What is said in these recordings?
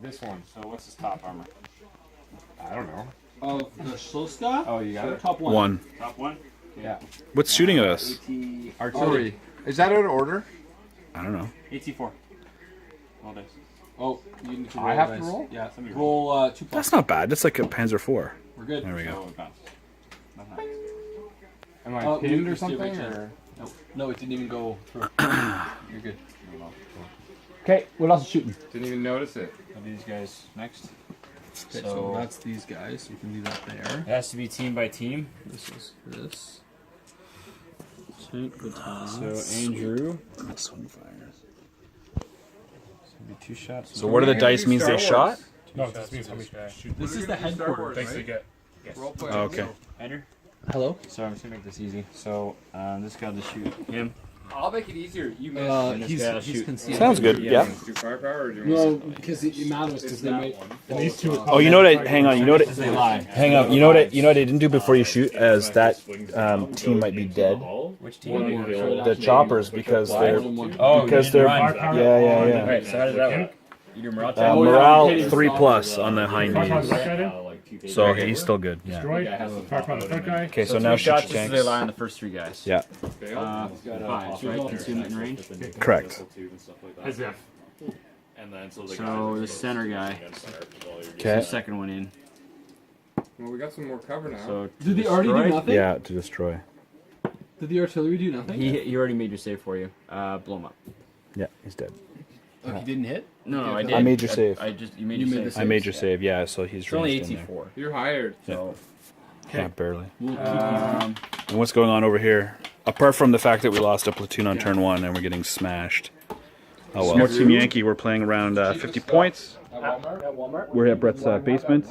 This one. So what's his top armor? I don't know. Oh, the Sloska? Oh, you got it? Top one. One. Top one? Okay. Yeah. What's shooting at us? Artillery. Is that out of order? I don't know. AT4. All dice. Oh, you need to roll. I have dice. to roll? Yeah, roll 2 plus. That's not bad. That's like a Panzer IV. We're good. There we go. So it bounced. That's nice. Am I pinned or something? Or? No, it didn't even go through. You're good. Okay, what else is shooting? Didn't even notice it. Are these guys next? Okay, so that's these guys. You can leave that there. It has to be team by team. This is this. Good time. So Andrew. This one fires. Be 2 shots. So what are the dice means they shot? No, this means how many shoot. This is the headquarters. Thanks to get. Role play. Oh, okay. Andrew? Hello? So I'm just gonna make this easy. So this guy will shoot him. I'll make it easier. You miss. He's concealed. Sounds good. Yeah. Do firepower or do No, because it matters because they might. These two. Oh, you know what? Hang on. You know what? They lie. Hang on. You know what? You know what I didn't do before you shoot, as that team might be dead. Which team? The choppers, because they're Oh, because they're run. yeah. Alright, so how does that work? You do morale check? Morale 3+ on the hindies. So he's still good. Yeah. Okay, so now three shoot shots your just as they lie tanks. on the first 3 guys. Yeah. 5, right? Consume it in range. Correct. So the center guy. Okay. The second one in. Well, we got some more cover now. So Did the already do destroy. nothing? Yeah, to destroy. Did the artillery do nothing? He already made your save for you. Blow him up. Yeah, he's dead. Oh, he didn't hit? No, I did. I made your save. You made your save. I made your save. Yeah, so he's It's only ranged in there. AT4. You're hired. So Yeah, barely. we'll keep And what's going on over here? Apart from the fact that we lost a platoon on turn 1 and we're getting smashed. Oh well. More Team Yankee. We're playing around 50 points. At Walmart? We're at Brett's basement.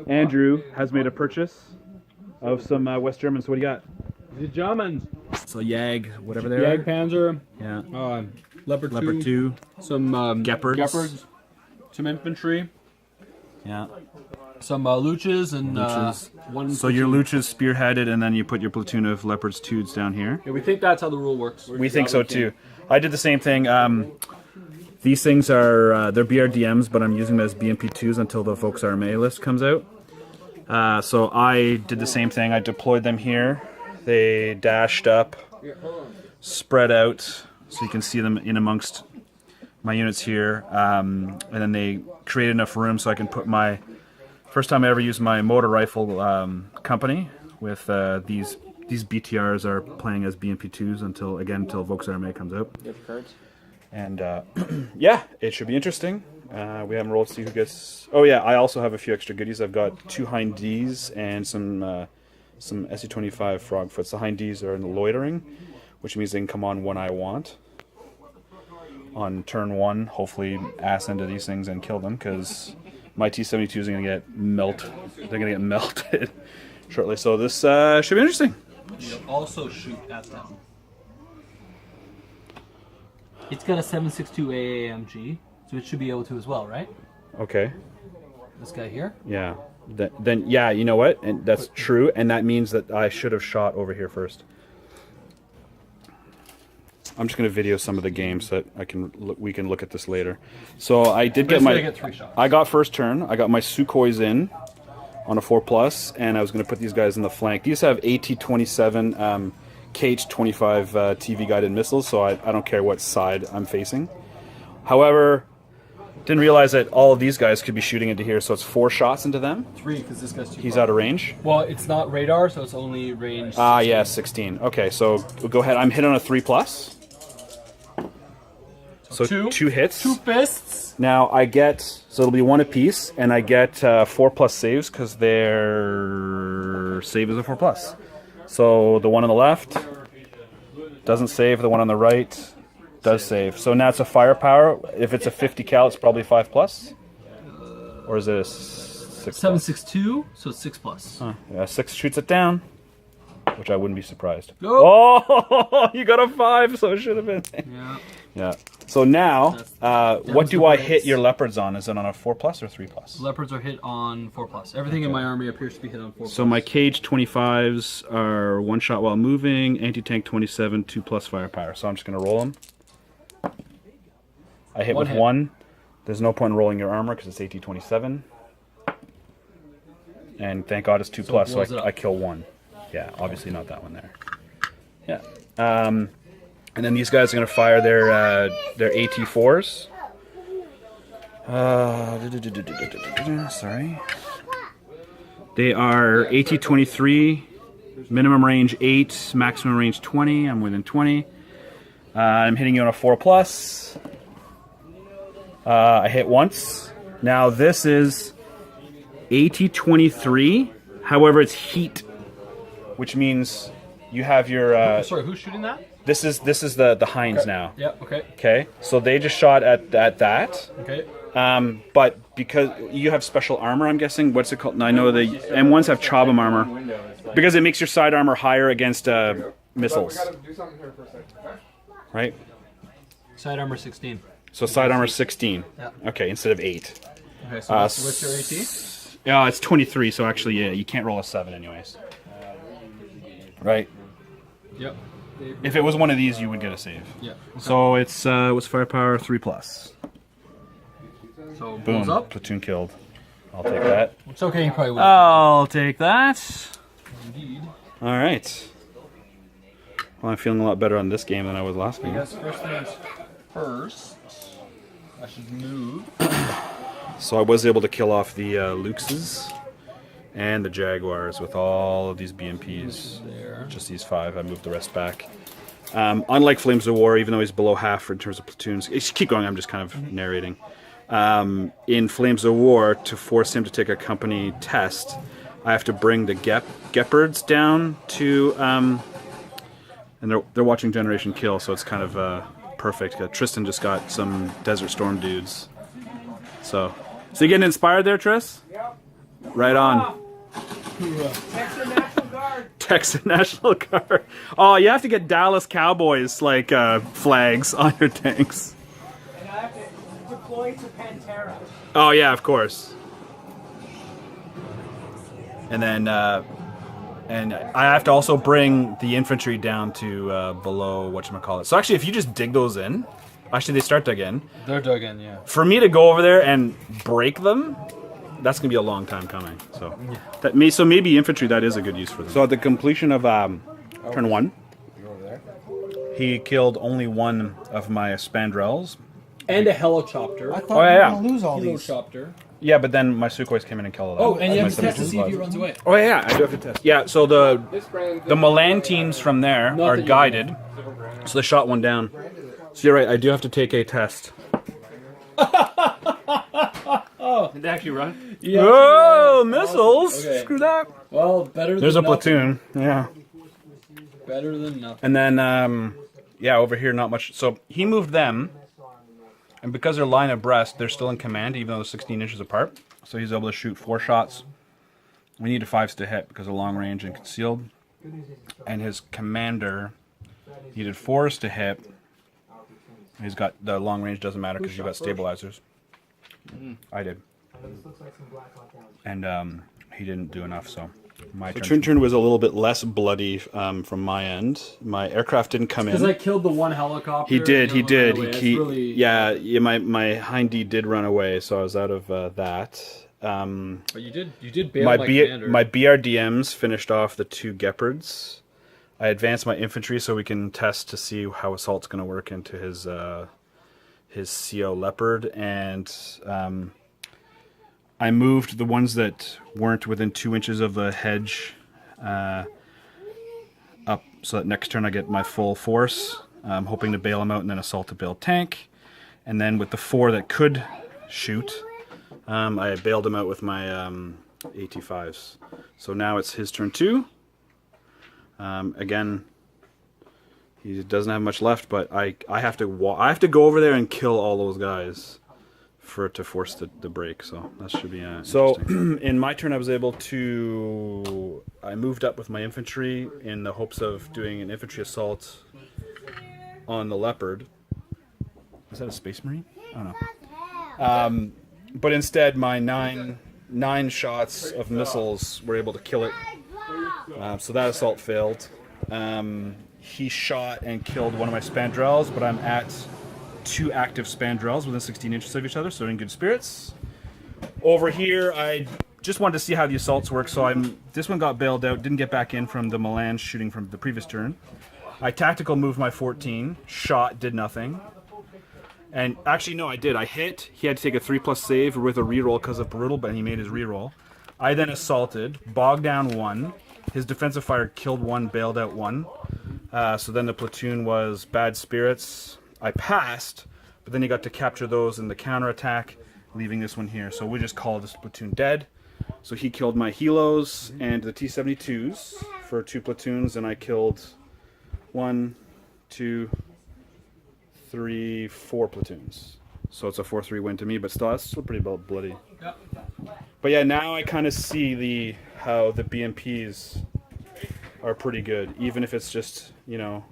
Andrew has made a purchase of some West Germans. So what do you got? The Germans. So Jag, whatever they Jag Panzer. Yeah. Leopard 2. Leopard 2. Some Geppards. Some infantry. Yeah. Some Luches and Luches. one. So your Luches spearheaded, and then you put your platoon of Leopards 2s down here. Yeah, we think that's how the rule works. We think so too. I did the same thing. These things are they're BRDMs, but I'm using them as BMP2s until the Volksarmee list comes out. So I did the same thing. I deployed them here. They dashed up, spread out, so you can see them in amongst my units here. And then they created enough room so I can put my first time I ever used my motor rifle company with these BTRs are playing as BMP2s until Volksarmee comes out. And yeah, it should be interesting. We haven't rolled to see who gets. Oh yeah, I also have a few extra goodies. I've got 2 Hind Ds and some SE-25 Frogfoots. The Hind Ds are in the loitering, which means they can come on when I want. On turn 1, hopefully ass into these things and kill them, because my T-72 is going to get melted. They're going to get melted shortly. So this should be interesting. You also shoot at them. It's got a 7.62 AAMG, so it should be able to as well, right? Okay. This guy here. Yeah. Then yeah, you know what? And that's true, and that means that I should have shot over here first. I'm just going to video some of the games so that we can look at this later. So I did get my. Get 3 shots. I got first turn. I got my Sukhois in on a 4+, and I was going to put these guys in the flank. These have AT-27 KH-25 TV guided missiles, so I don't care what side I'm facing. However, didn't realize that all of these guys could be shooting into here, so it's 4 shots into them. 3, because this guy's too He's far. out of range. Well, it's not radar, so it's only range. Ah, yeah, 16. Okay, so we'll go ahead. I'm hit on a 3+. So 2 hits. 2 fists. Now I get, so it'll be 1 apiece, and I get 4+ saves because their save is a 4+. So the one on the left doesn't save, the one on the right does save. So now it's a firepower. If it's a 50 cal, it's probably 5+. Or is it a 6+? 7.62, so it's 6+. Yeah, 6 shoots it down, which I wouldn't be surprised. Oh! Oh, you got a 5, so it should have been. Yeah. Yeah. So now, what do the I brace. hit your leopards on? Is it on a 4+ or 3+? Leopards are hit on 4+. Everything in my army appears to be hit on 4+. So my cage 25s are 1 shot while moving, anti-tank 27, 2+ firepower. So I'm just going to roll them. I hit One with hit. 1. There's no point in rolling your armor because it's AT-27. And thank God it's 2+, so I kill 1. Yeah, obviously not that one there. Yeah. And then these guys are going to fire their AT-4s. Sorry. They are AT-23, minimum range 8, maximum range 20. I'm within 20. I'm hitting you on a 4+. I hit once. Now this is AT-23. However, it's heat, which means you have your. Sorry, who's shooting that? This is the Heinz now. Yeah. Okay. Okay. So they just shot at that. Okay. But because you have special armor, I'm guessing. What's it called? I know the M1s have Chobham armor because it makes your side armor higher against missiles. Right. Side armor 16. So side armor 16. Yeah. Okay, instead of 8. Okay. So what's your AT? Yeah, it's 23. So actually, yeah, you can't roll a 7 anyways. Right. Yep. If it was one of these, you would get a save. Yeah. Okay. So it's what's firepower 3+. So Boom. up. Platoon killed. I'll take that. It's okay. You probably will. I'll take that. Indeed. All right. Well, I'm feeling a lot better on this game than I was last I game. guess first things first. I should move. So I was able to kill off the Luxes and the Jaguars with all of these BMPs. There. Just these 5. I moved the rest back. Unlike Flames of War, even though he's below half in terms of platoons, keep going. I'm just kind of narrating. In Flames of War, to force him to take a company test, I have to bring the Gepards down to, and they're watching Generation Kill, so it's kind of perfect. Tristan just got some Desert Storm dudes. So you getting inspired there, Tris? Yep. Right on. Texas National Guard. Texas National Guard. Oh, you have to get Dallas Cowboys like flags on your tanks. And I have to deploy to Pantera. Oh yeah, of course. And then, and I have to also bring the infantry down to below whatchamacallit. So actually, if you just dig those in, actually they start dug in. They're dug in, yeah. For me to go over there and break them, that's gonna be a long time coming. So so maybe infantry, that is a good use for them. So at the completion of turn 1, he killed only 1 of my spandrels. And a helicopter. I thought Oh, yeah, we were yeah. gonna lose all these. Helicopter. Yeah, but then my Sukhois came in and killed it. Oh, and you have to My test to see if he 72s. runs away. Oh yeah, I do have to test. Yeah, so the Milan teams from there are that you- guided, so they shot 1 down. So you're right, I do have to take a test. Did they actually run? Yeah. Oh, missiles! Okay. Screw that. Well, better There's a than nothing. platoon. Yeah. Better than nothing. And then, yeah, over here, not much. So he moved them, and because they're line abreast, they're still in command, even though they're 16 inches apart. So he's able to shoot 4 shots. We needed 5s to hit because of long range and concealed. And his commander needed 4s to hit. He's got the long range, doesn't matter because you've got stabilizers. I did. And he didn't do enough, so my turn was a little bit less bloody from my end. My aircraft didn't come Because in. I killed the 1 helicopter. He did. and the other ran away. It's really- Yeah. My Hindy did run away, so I was out of that. But you did bail My my commander. my BRDMs finished off the 2 Gepards. I advanced my infantry so we can test to see how assault's going to work into his CO Leopard, and I moved the ones that weren't within 2 inches of the hedge up, so that next turn I get my full force. I'm hoping to bail him out and then assault to bail tank. And then with the 4 that could shoot, I bailed him out with my AT5s. So now it's his turn 2. Again, he doesn't have much left, but I have to go over there and kill all those guys for it to force the break. So that should be so. In my turn, I was able to. I moved up with my infantry in the hopes of doing an infantry assault on the Leopard. Is that a Space Marine? I don't know. But instead, my nine shots of missiles were able to kill it. So that assault failed. He shot and killed one of my spandrels, but I'm at 2 active spandrels within 16 inches of each other, so they're in good spirits. Over here, I just wanted to see how the assaults work, so this one got bailed out, didn't get back in from the melange shooting from the previous turn. I tactical moved my 14, shot, did nothing. And actually, no, I did. I hit. He had to take a 3+ save with a reroll because of brutal, but he made his reroll. I then assaulted, bogged down 1. His defensive fire killed 1, bailed out 1. So then the platoon was bad spirits. I passed, but then he got to capture those in the counterattack, leaving this one here. So we just called this platoon dead. So he killed my helos and the T-72s for 2 platoons, and I killed 1, 2, 3, 4 platoons. So it's a 4-3 win to me, but still, that's still pretty bloody. Yep. But yeah, now I kind of see how the BMPs are pretty good, even if it's just, you know,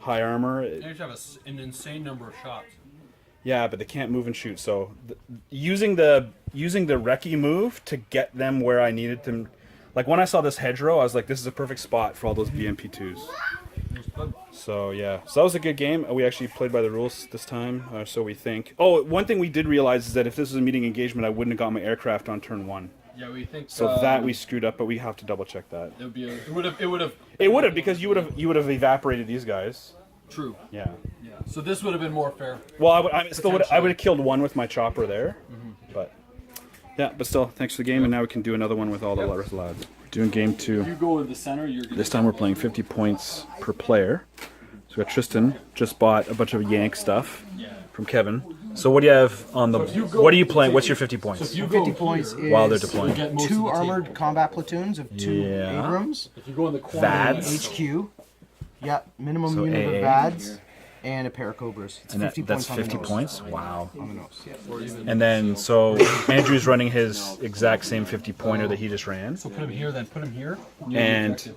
high armor. They just have an insane number of shots. Yeah, but they can't move and shoot. So using the recce move to get them where I needed them, like when I saw this hedgerow, I was like, this is a perfect spot for all those BMP2s. So yeah, so that was a good game. We actually played by the rules this time, or so we think. Oh, one thing we did realize is that if this was a meeting engagement, I wouldn't have got my aircraft on turn 1. Yeah, we think. So that we screwed up, but we have to double check that. It would have. It would have, because you would have evaporated these guys. True. Yeah. Yeah. So this would have been more fair. Well, I would have killed 1 with my chopper there, but yeah. But still, thanks for the game, and now we can do another one with all the rest of the lads. Doing game 2. You go in the center. This time we're playing 50 points per player. So we got Tristan, just bought a bunch of Yank stuff from Kevin. So what do you have on the... What are you playing? What's your 50 points? 50 points is While they're deploying. 2 armored combat platoons of 2 Yeah. Abrams, If you go in the corner. VADs. HQ, yeah, minimum So unit AA. of VADs, and a pair of Cobras. It's And 50 that's points on the 50 nose. points? Wow. On the nose. And then, so Andrew's running his exact same 50 pointer that he just ran. So put him here, then put him here. And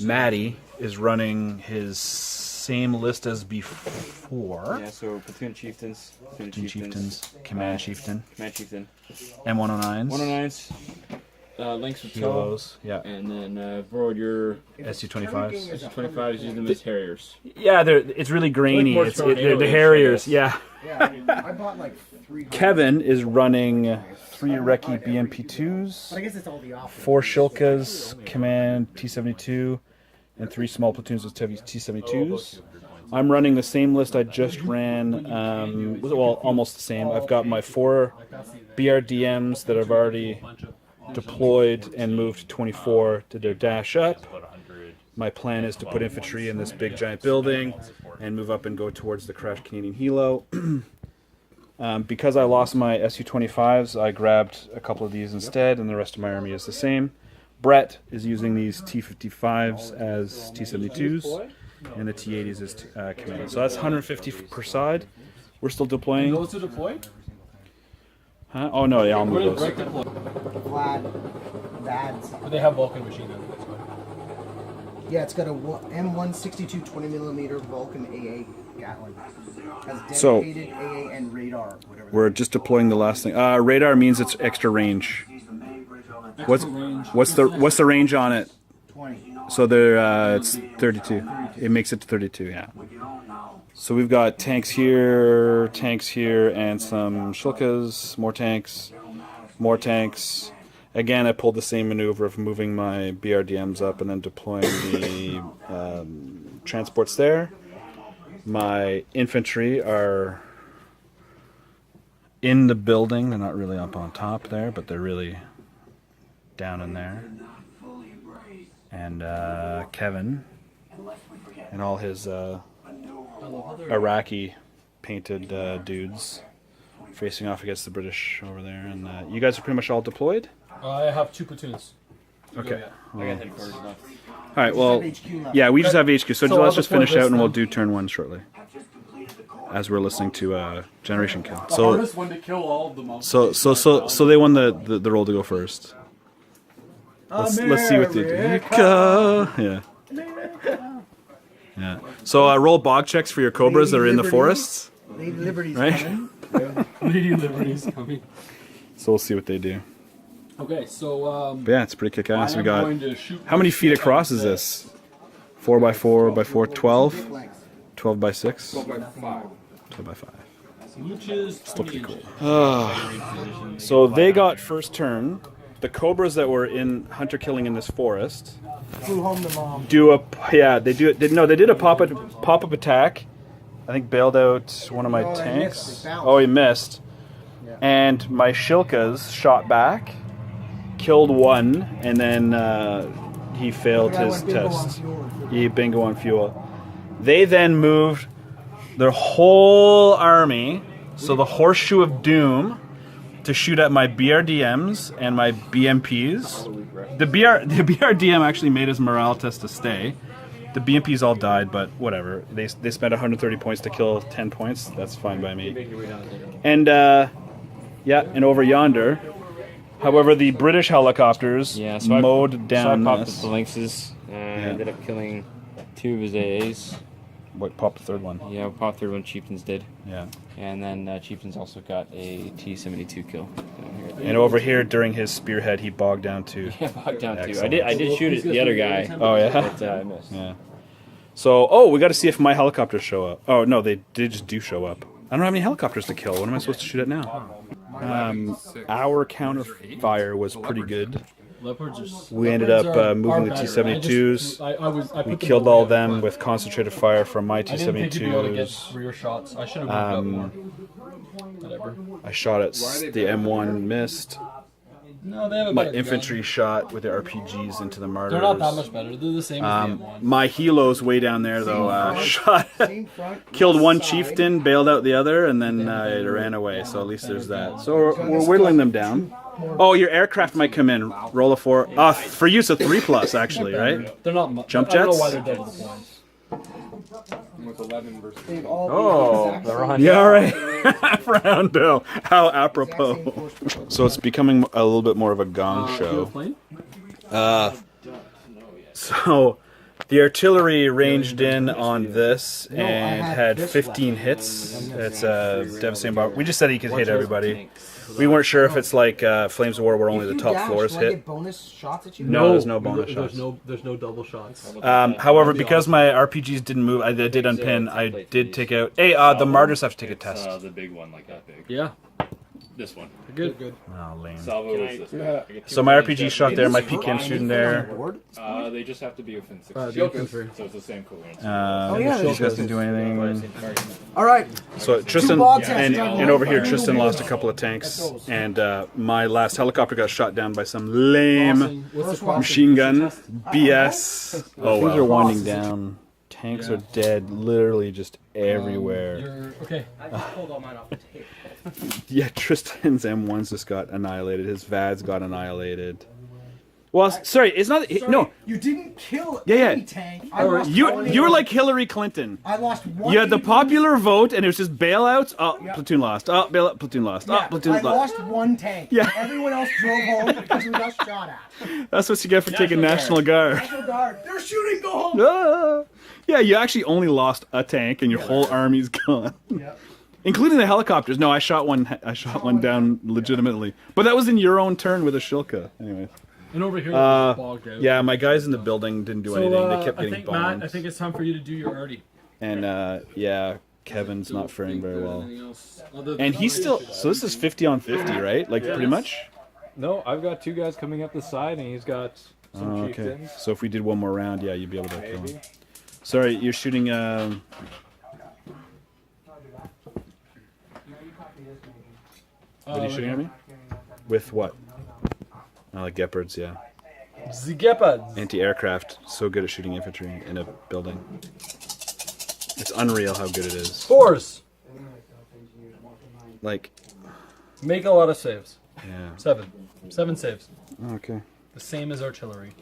Maddie is running his same list as before. Yeah, so platoon chieftains, Platoon chieftains, command chieftain, command chieftain, M109s, 109s, links with toe, kilos, yeah, and then Vorod, your SU-25s. 25s, use them as Harriers. Yeah, it's really grainy. more They're tornado-ish, the I Harriers, guess. yeah. Yeah, I bought like 3. Kevin is running 3 Recce BMP2s, I guess it's all the opposite. 4 Shilkas, command T-72, and 3 small platoons of T-72s. I'm running the same list I just ran, well, almost the same. I've got my 4 BRDMs that I've already deployed and moved to 24 to their dash up. My plan is to put infantry in this big giant building and move up and go towards the crashed Canadian helo. Because I lost my Su-25s, I grabbed a couple of these instead, and the rest of my army is the same. Brett is using these T-55s as T-72s, and the T-80s as command. So that's 150 per side. We're still deploying. Those to deploy? Huh? Oh no, yeah, I'll move those. Right deploy. Vlad, VADs. But they have Vulcan machine guns. That's good. Yeah, it's got a M162 20mm Vulcan AA Gatling. Has So- dedicated AA and radar, whatever. We're just deploying the last thing. Radar means it's extra range. What's the range on it? 20. So there, it's 32. It makes it to 32. Yeah. So we've got tanks here, and some Shilkas, more tanks, more tanks. Again, I pulled the same maneuver of moving my BRDMs up and then deploying the transports there. My infantry are in the building. They're not really up on top there, but they're really down in there. And Kevin and all his Iraqi painted dudes facing off against the British over there. And you guys are pretty much all deployed? I have 2 platoons. Okay. I got headquarters left. All right, well, yeah, we just have HQ. So So let's I'll just deploy finish this out and we'll then. do turn 1 shortly. As we're listening to Generation Kill. The So hardest one to kill all of them. so they won the roll to go first. Let's see what they do. Yeah. Yeah. So roll bog checks for your cobras that are in the forests, Lady Liberty's right? coming. Lady Liberty's coming. So we'll see what they do. Okay, so But yeah, it's pretty kick-ass. We got going to shoot. how many feet across is this? 4 by 4 by 4, 12. Length. 12 by 6. 12 by 5. kill by 5. Which is Still pretty cool. So they got first turn. The cobras that were in hunter killing in this forest Flew home to mom. do a they did a pop up attack. I think bailed out one of my No, they tanks. missed. They bounced. Oh, he missed. Yeah. And my shilkas shot back, killed one, and then he failed The guy his went bingo on test. fuel. He bingo on fuel. They then moved their whole army, so the Horseshoe of Doom, to shoot at my BRDMs and my BMPs. The BRDM actually made his morale test to stay. The BMPs all died, but whatever. They spent 130 points to kill 10 points. That's fine by me. And and over yonder, however, the British helicopters mowed down so I popped this. the Lynxes and ended up killing 2 of his AAs. What popped the third one? Yeah, popped third one. Chieftains did. Yeah. And then Chieftains also got a T-72 kill. And over here, during his spearhead, he bogged down too. Yeah, bogged down too. Excellent. I did shoot at the other guy. Oh yeah. But I missed. Yeah. So, we got to see if my helicopters show up. Oh no, they just do show up. I don't have any helicopters to kill. What am I supposed to shoot at now? Our counter fire was pretty good. Leopards are, We ended up moving the T-72s. We killed all of them with concentrated fire from my I didn't think you'd be able to get T-72s. rear shots. I should have moved up more. Whatever. I shot at the M1, missed. No, they have a My better infantry gun. shot with the RPGs into the martyrs. They're not that much better. They're the same as the M1. My helos way down there though shot, Same front, killed one side. chieftain, bailed out the other, and then it ran away. So at least there's that. So we're whittling them down. Oh, your aircraft might come in. Roll a 4. For use a 3+ actually, right? They're not much. Jump I don't know jets? why they're double the points. With 11 versus. They've all Oh, the they're on. Yeah, all right. Rondo. How apropos. So it's becoming a little bit more of a gong show. Plane? So the artillery ranged in on this and had 15 hits. It's a devastating bomb. We just said he could hit everybody. We weren't sure if it's like Flames of War where only the top floors Do I get hit. bonus shots at you? No, there's no bonus shots. There's no double shots. However, because my RPGs didn't move, I did unpin. I did take out. Hey, the martyrs have to take a test. The big one, like that big. Yeah. This one. Good. Oh, lame. Salvo is this one. I get So 2 my range RPG shot there. My weapons. PKM shooting there. They just have to be within 6 The feet. infantry. So it's the same coolness. yeah, These guys didn't do anything. All right. So Tristan bogs and have over here, Tristan lost a couple of tanks, and my last helicopter got shot down by some lame What's the crossing? machine gun BS. Oh, well. things are winding down. Tanks are dead, literally just everywhere. Okay. I just pulled all mine off the tape. Yeah, Tristan's M1s just got annihilated. His VADs got annihilated. Well, sorry, it's not. No, You didn't kill Yeah, any yeah. tank. I lost you one you were tank. like Hillary Clinton. I lost one. You had the tank. popular vote, and it was just bailouts. Oh, platoon lost. Oh, bailout, platoon lost. Yeah, Oh, platoon I lost. lost one tank. Yeah. Everyone else drove home because we got shot at. That's what you get for taking National Guard. National Guard. They're shooting. Go home. Ah. Yeah, you actually only lost a tank, and your whole army's gone, Yep. including the helicopters. No, I shot one. I shot one down legitimately, but that was in your own turn with a Shilka. Anyway, And over here, they're bogged out. yeah, my guys in the building didn't do anything. They kept I getting think, bombed. Matt, I think it's time for you to do your arty. And yeah, Kevin's not faring very well. Anything else other And he's still. So this is 50 on 50, right? Like pretty much. No, I've got 2 guys coming up the side, and he's got some Oh, okay. chieftains. So if we did one more round, yeah, you'd be able to kill him. Sorry, you're shooting. What are you shooting at me? With what? Like Gepards, yeah. The Gepards. Anti-aircraft, so good at shooting infantry in a building. It's unreal how good it is. Force. Like, Make a lot of saves. yeah. 7 saves. Okay. The same as artillery.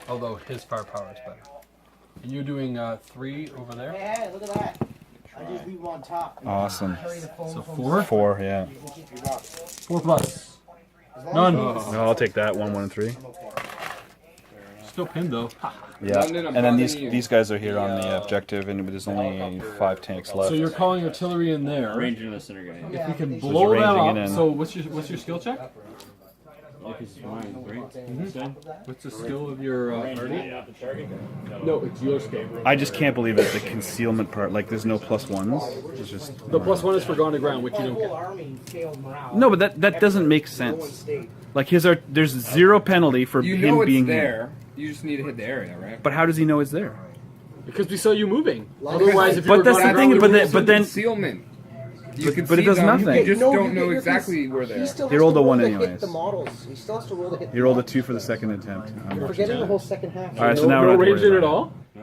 Although his firepower is better. And you're doing 3 over there. Hey, look at that. I just leave them on top. Awesome. Carry the phone So from 4? 4, yeah. 4 plus. None. No, I'll take that. 1, 1, and 3. Still pinned though. Yeah. London, I'm And then bugging you. these guys are here on the objective, and there's only 5 tanks left. So you're calling artillery in there. Ranger in the center guy. If we can So blow you're that ranging up. it in. So what's your skill check? Yankee's fine, right? What's the skill of your party? No, it's your skill. I just can't believe it. The concealment part, like, there's no +1s. It's just The +1 is for gone to ground, which you don't whole get. army failed morale. no, but that doesn't make sense. Like there's 0 penalty for You him know it's being there. You just need to hit the area, right? But how does he know it's there? Because we saw you moving. Otherwise, if you But were that's gone the to thing, ground, but we then- would've but then- Concealment. You can but it see does them, nothing. You just No, don't you know get your exactly where they He are. still He has rolled to a 1 roll to anyways. hit the models. He still has to roll to hit. He rolled a 2 for the second attempt. We're getting the whole second half. All right, so no, now no we're not range worried in at about all. it.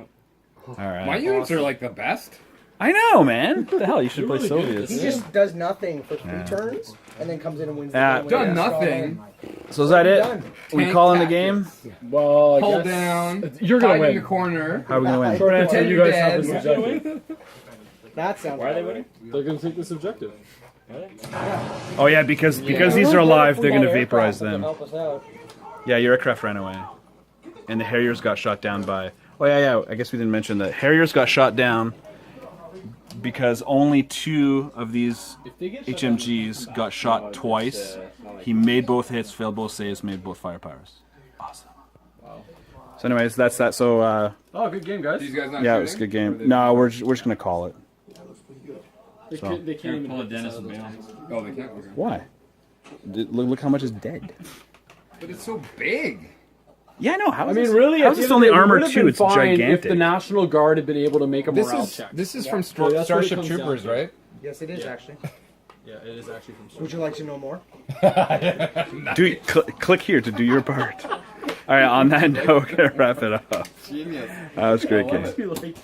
All right. My units are like the best. I know, man. What the hell? You should play Soviets. He just does nothing for 3 turns and then comes in and wins the Yeah. game. Done Yeah. nothing. So is that it? Done. We Tank calling the tactics. game? Well, I Hold guess down. You're gonna hide in win. the corner. How are we gonna win? Short answer, Pretend you you're guys have dead. this objective. That sounds. Why are they winning? They're gonna take this objective. Oh yeah, because these are alive, they're gonna vaporize them. Help us out. Yeah, your aircraft ran away, and the Harriers got shot down by. Oh yeah. I guess we didn't mention that Harriers got shot down because only 2 of these HMGs got shot twice. He made both hits, failed both saves, made both firepowers. Awesome. So, anyways, that's that. So, Oh, good game, guys. These guys not yeah, it was a good shooting? Or game. they- No, we're just gonna call it. They So. can't, they can't even Pull a hit Dennis this and other bail. stuff. Oh, they can't. Okay. Why? Look how much is dead. But it's so big. Yeah, no. How I is mean, this, really, how at is the this end of only the day, we armor would've 2? been It's fine if gigantic. the National Guard had been able to make a morale check. This is from that's what it Starship comes down Troopers, to. right? Yes, it is actually. Yeah, it is actually from. Would you like to know more? Click here to do your part. All right. On that note, we're gonna wrap it up. Genius. That was a great game.